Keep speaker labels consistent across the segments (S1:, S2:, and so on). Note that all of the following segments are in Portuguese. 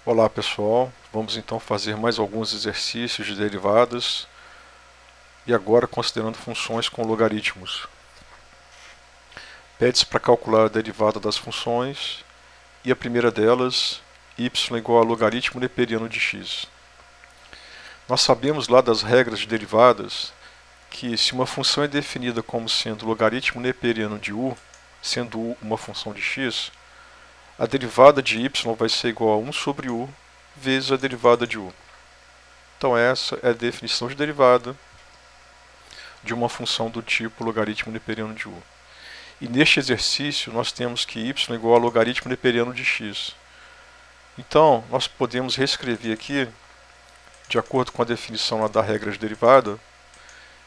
S1: Olá pessoal, vamos então fazer mais alguns exercícios de derivadas e agora considerando funções com logaritmos. Pede-se para calcular a derivada das funções e a primeira delas, y igual a logaritmo neperiano de x. Nós sabemos lá das regras de derivadas que se uma função é definida como sendo logaritmo neperiano de u, sendo u uma função de x, a derivada de y vai ser igual a 1 sobre u vezes a derivada de u. Então essa é a definição de derivada de uma função do tipo logaritmo neperiano de u. E neste exercício nós temos que y é igual a logaritmo neperiano de x. Então nós podemos reescrever aqui, de acordo com a definição lá da regra de derivada,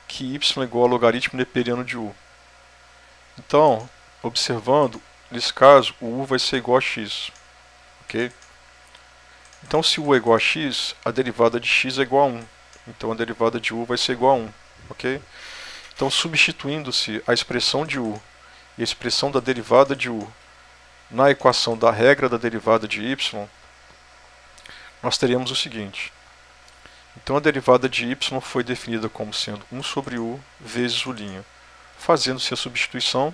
S1: que y é igual a logaritmo neperiano de u. Então, observando, nesse caso, o u vai ser igual a x. Ok? Então, se u é igual a x, a derivada de x é igual a 1. Então, a derivada de u vai ser igual a 1. Ok? Então, substituindo-se a expressão de u e a expressão da derivada de u na equação da regra da derivada de y, nós teremos o seguinte. Então, a derivada de y foi definida como sendo 1 sobre u vezes u'. Fazendo-se a substituição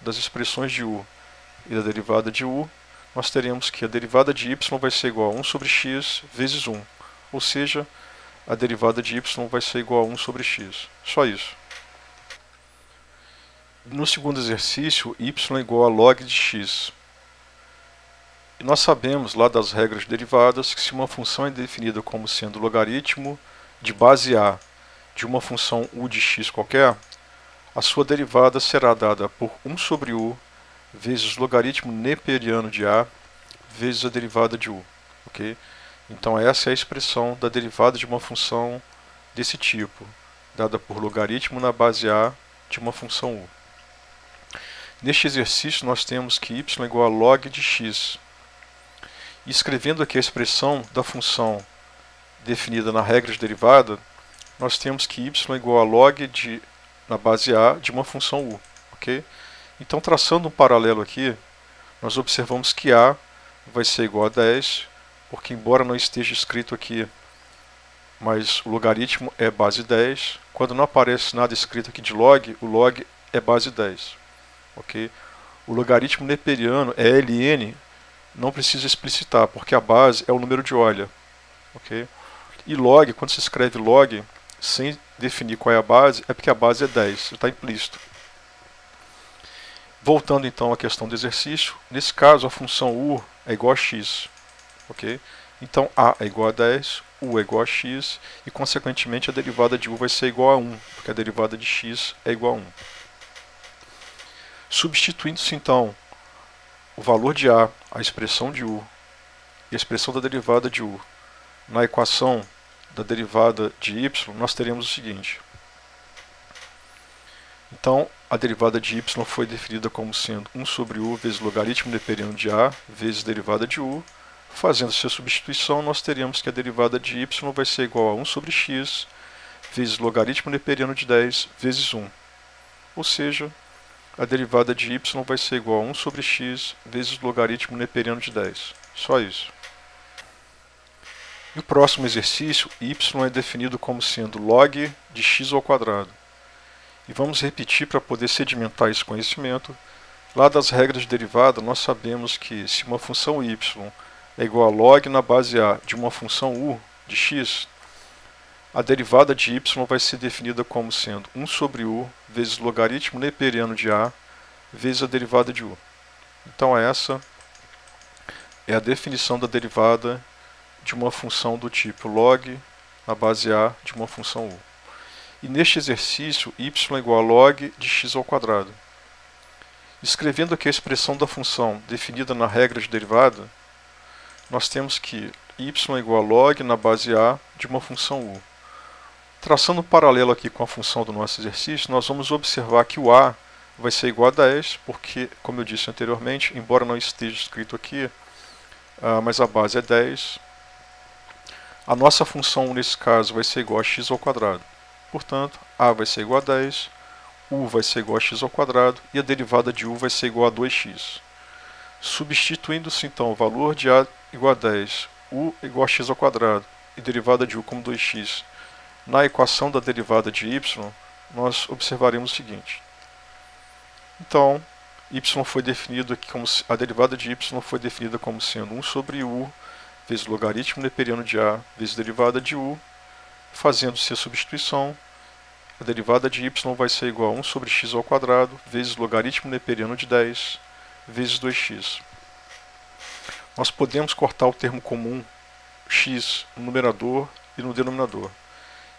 S1: das expressões de u e da derivada de u, nós teremos que a derivada de y vai ser igual a 1 sobre x vezes 1. Ou seja, a derivada de y vai ser igual a 1 sobre x. Só isso. No segundo exercício, y é igual a log de x. E nós sabemos lá das regras derivadas que se uma função é definida como sendo logaritmo de base a de uma função u de x qualquer, a sua derivada será dada por 1 sobre u vezes logaritmo neperiano de a vezes a derivada de u. Okay? Então essa é a expressão da derivada de uma função desse tipo, dada por logaritmo na base a de uma função u. Neste exercício nós temos que y é igual a log de x. E escrevendo aqui a expressão da função definida na regra de derivada, nós temos que y é igual a log na base a de uma função u. Okay? Então, traçando um paralelo aqui, nós observamos que a vai ser igual a 10, porque embora não esteja escrito aqui, mas o logaritmo é base 10, quando não aparece nada escrito aqui de log, o log é base 10. Okay? O logaritmo neperiano é ln, não precisa explicitar, porque a base é o número de Euler. Okay? E log, quando se escreve log, sem definir qual é a base, é porque a base é 10, está implícito. Voltando então à questão do exercício, nesse caso a função u é igual a x. Okay? Então a é igual a 10, u é igual a x, e consequentemente a derivada de u vai ser igual a 1, porque a derivada de x é igual a 1. Substituindo-se então o valor de a expressão de u e a expressão da derivada de u na equação da derivada de y, nós teremos o seguinte. Então, a derivada de y foi definida como sendo 1 sobre u vezes logaritmo neperiano de a vezes derivada de u. Fazendo-se a substituição, nós teremos que a derivada de y vai ser igual a 1 sobre x vezes logaritmo neperiano de 10 vezes 1. Ou seja, a derivada de y vai ser igual a 1 sobre x vezes logaritmo neperiano de 10. Só isso. E o próximo exercício, y é definido como sendo log de x ao quadrado. E vamos repetir para poder sedimentar esse conhecimento. Lá das regras de derivada, nós sabemos que se uma função y é igual a log na base a de uma função u de x, a derivada de y vai ser definida como sendo 1 sobre u vezes logaritmo neperiano de a vezes a derivada de u. Então essa é a definição da derivada de uma função do tipo log na base a de uma função u. E neste exercício, y é igual a log de x ao quadrado. Escrevendo aqui a expressão da função definida na regra de derivada, nós temos que y é igual a log na base a de uma função u. Traçando um paralelo aqui com a função do nosso exercício, nós vamos observar que o a vai ser igual a 10, porque, como eu disse anteriormente, embora não esteja escrito aqui, mas a base é 10, a nossa função nesse caso vai ser igual a x ao quadrado. Portanto, a vai ser igual a 10, u vai ser igual a x ao quadrado e a derivada de u vai ser igual a 2x. Substituindo-se então o valor de a igual a 10, u igual a x ao quadrado e derivada de u como 2x, na equação da derivada de y, nós observaremos o seguinte. Então, y foi definido aqui como a derivada de y foi definida como sendo 1 sobre u vezes logaritmo neperiano de a vezes derivada de u. Fazendo-se a substituição, a derivada de y vai ser igual a 1 sobre x ao quadrado vezes logaritmo neperiano de 10 vezes 2x. Nós podemos cortar o termo comum x no numerador e no denominador.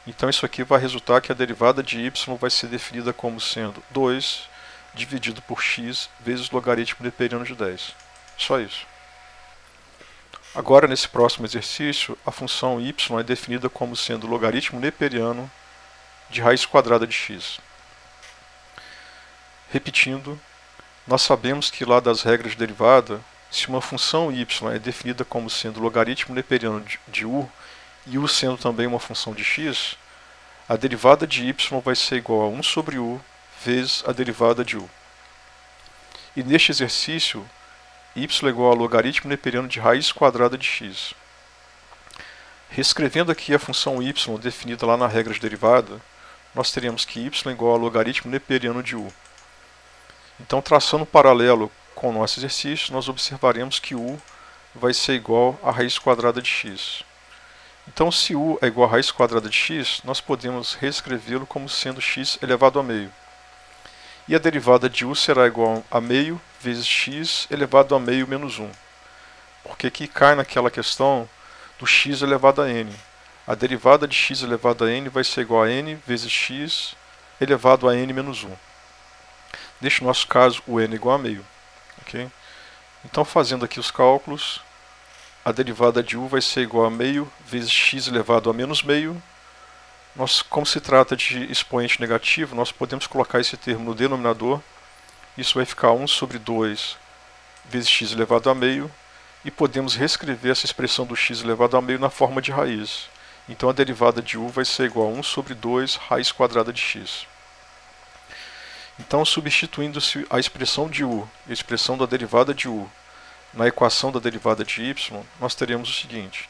S1: Então isso aqui vai resultar que a derivada de y vai ser definida como sendo 2 dividido por x vezes logaritmo neperiano de 10. Só isso. Agora, nesse próximo exercício, a função y é definida como sendo logaritmo neperiano de raiz quadrada de x. Repetindo, nós sabemos que lá das regras de derivada, se uma função y é definida como sendo logaritmo neperiano de u, e u sendo também uma função de x, a derivada de y vai ser igual a 1 sobre u vezes a derivada de u. E neste exercício, y é igual a logaritmo neperiano de raiz quadrada de x. Reescrevendo aqui a função y definida lá na regra de derivada, nós teremos que y é igual a logaritmo neperiano de u. Então, traçando um paralelo com o nosso exercício, nós observaremos que u vai ser igual a raiz quadrada de x. Então, se u é igual a raiz quadrada de x, nós podemos reescrevê-lo como sendo x elevado a meio. E a derivada de u será igual a meio vezes x elevado a meio menos 1. Porque aqui cai naquela questão do x elevado a n. A derivada de x elevado a n vai ser igual a n vezes x elevado a n menos 1. Neste nosso caso, o n é igual a meio. Okay? Então, fazendo aqui os cálculos, a derivada de u vai ser igual a meio vezes x elevado a menos meio. Como se trata de expoente negativo, nós podemos colocar esse termo no denominador. Isso vai ficar 1 sobre 2 vezes x elevado a meio. E podemos reescrever essa expressão do x elevado a meio na forma de raiz. Então a derivada de u vai ser igual a 1 sobre 2 raiz quadrada de x. Então, substituindo-se a expressão de u e a expressão da derivada de u na equação da derivada de y, nós teremos o seguinte.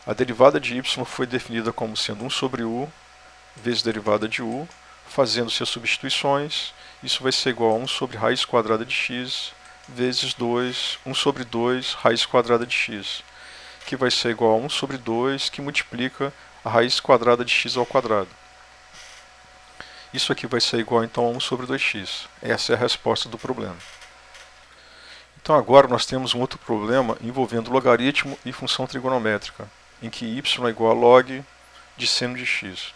S1: A derivada de y foi definida como sendo 1 sobre u vezes derivada de u. Fazendo-se as substituições, isso vai ser igual a 1 sobre raiz quadrada de x vezes 1 sobre 2 raiz quadrada de x, que vai ser igual a 1 sobre 2, que multiplica a raiz quadrada de x ao quadrado. Isso aqui vai ser igual então a 1 sobre 2x. Essa é a resposta do problema. Então agora nós temos um outro problema envolvendo logaritmo e função trigonométrica, em que y é igual a log de seno de x.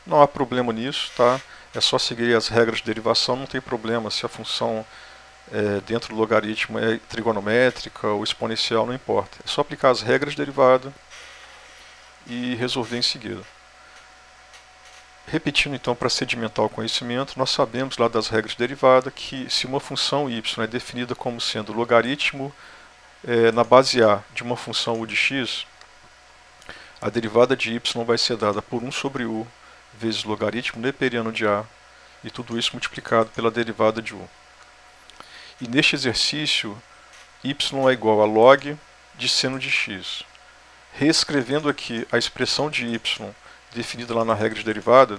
S1: Não há problema nisso, tá? É só seguir as regras de derivação, não tem problema se a função dentro do logaritmo é trigonométrica ou exponencial, não importa. É só aplicar as regras de derivada e resolver em seguida. Repetindo então para sedimentar o conhecimento, nós sabemos lá das regras de derivada que se uma função y é definida como sendo logaritmo na base a de uma função u de x, a derivada de y vai ser dada por 1 sobre u vezes logaritmo neperiano de a, e tudo isso multiplicado pela derivada de u. E neste exercício, y é igual a log de seno de x. Reescrevendo aqui a expressão de y definida lá na regra de derivada,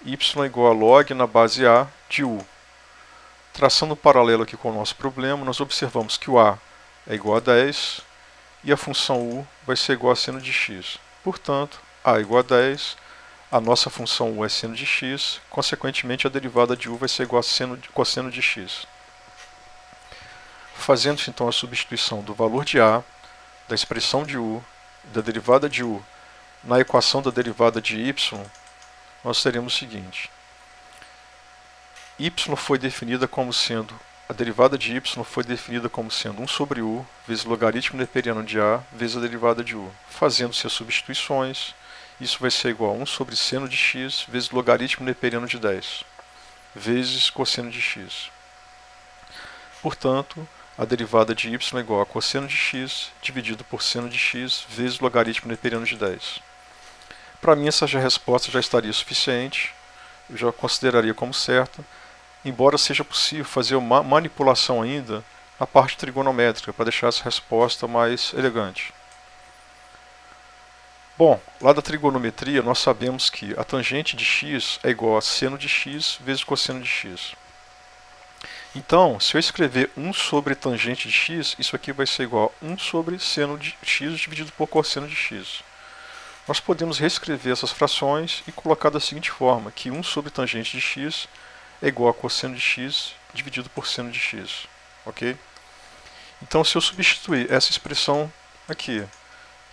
S1: y é igual a log na base a de u. Traçando um paralelo aqui com o nosso problema, nós observamos que o a é igual a 10 e a função u vai ser igual a seno de x. Portanto, a é igual a 10, a nossa função u é seno de x, consequentemente a derivada de u vai ser igual a cosseno de x. Fazendo-se então a substituição do valor de a, da expressão de u, da derivada de u, na equação da derivada de y, nós teremos o seguinte. Y foi definida como sendo, a derivada de y foi definida como sendo 1 sobre u vezes logaritmo neperiano de a vezes a derivada de u. Fazendo-se as substituições, isso vai ser igual a 1 sobre seno de x vezes logaritmo neperiano de 10 vezes cosseno de x. Portanto, a derivada de y é igual a cosseno de x dividido por seno de x vezes logaritmo neperiano de 10. Para mim, essa resposta já estaria suficiente, eu já consideraria como certa, embora seja possível fazer uma manipulação ainda na parte trigonométrica, para deixar essa resposta mais elegante. Bom, lá da trigonometria nós sabemos que a tangente de x é igual a seno de x vezes cosseno de x. Então, se eu escrever 1 sobre tangente de x, isso aqui vai ser igual a 1 sobre seno de x dividido por cosseno de x. Nós podemos reescrever essas frações e colocar da seguinte forma, que 1 sobre tangente de x é igual a cosseno de x dividido por seno de x. Ok? Então, se eu substituir essa expressão aqui,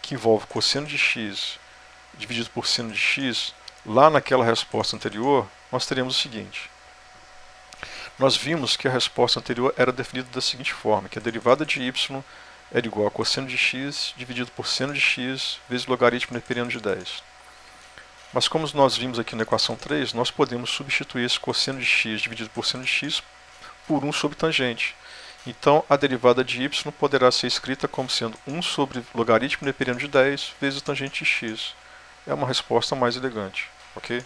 S1: que envolve cosseno de x dividido por seno de x, lá naquela resposta anterior, nós teremos o seguinte. Nós vimos que a resposta anterior era definida da seguinte forma, que a derivada de y era igual a cosseno de x dividido por seno de x vezes logaritmo neperiano de 10. Mas como nós vimos aqui na equação 3, nós podemos substituir esse cosseno de x dividido por seno de x por 1 sobre tangente. Então, a derivada de y poderá ser escrita como sendo 1 sobre logaritmo neperiano de 10 vezes tangente de x. É uma resposta mais elegante, ok?